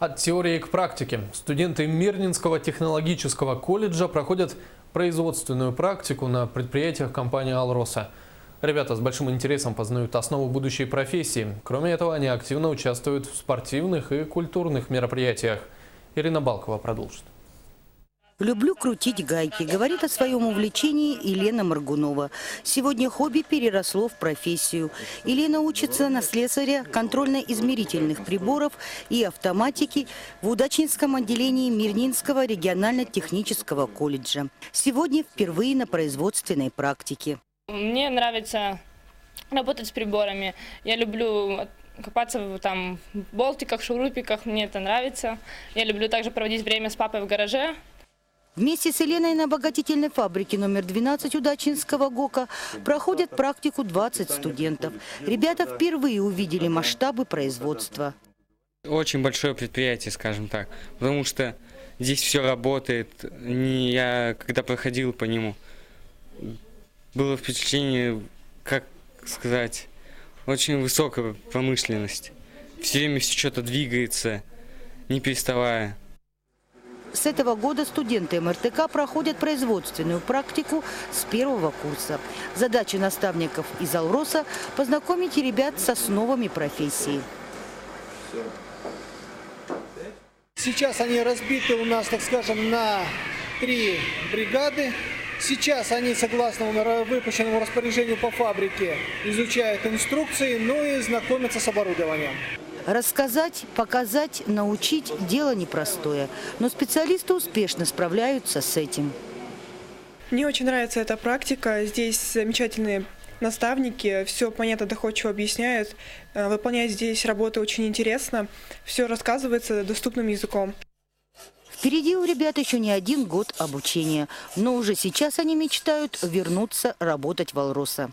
От теории к практике. Студенты Мирнинского технологического колледжа проходят производственную практику на предприятиях компании «Алроса». Ребята с большим интересом познают основу будущей профессии. Кроме этого, они активно участвуют в спортивных и культурных мероприятиях. Ирина Балкова продолжит. «Люблю крутить гайки», говорит о своем увлечении Елена Моргунова. Сегодня хобби переросло в профессию. Елена учится на слесаря контрольно-измерительных приборов и автоматики в Удачнинском отделении Мирнинского регионально-технического колледжа. Сегодня впервые на производственной практике. Мне нравится работать с приборами. Я люблю копаться в болтиках, шурупиках, мне это нравится. Я люблю также проводить время с папой в гараже. Вместе с Еленой на обогатительной фабрике номер 12 Удачнинского ГОКа проходят практику 20 студентов. Ребята впервые увидели масштабы производства. Очень большое предприятие, скажем так, потому что здесь все работает. Я когда проходил по нему, было впечатление, как сказать, очень высокая промышленность. Все время все что-то двигается, не переставая. С этого года студенты МРТК проходят производственную практику с первого курса. Задача наставников из «Алроса» – познакомить ребят с основами профессии. Сейчас они разбиты у нас, так скажем, на 3 бригады. Сейчас они, согласно выпущенному распоряжению по фабрике, изучают инструкции, ну и знакомятся с оборудованием. Рассказать, показать, научить – дело непростое. Но специалисты успешно справляются с этим. Мне очень нравится эта практика. Здесь замечательные наставники, все понятно, доходчиво объясняют. Выполнять здесь работу очень интересно. Все рассказывается доступным языком. Впереди у ребят еще не 1 год обучения. Но уже сейчас они мечтают вернуться работать в «Алроса».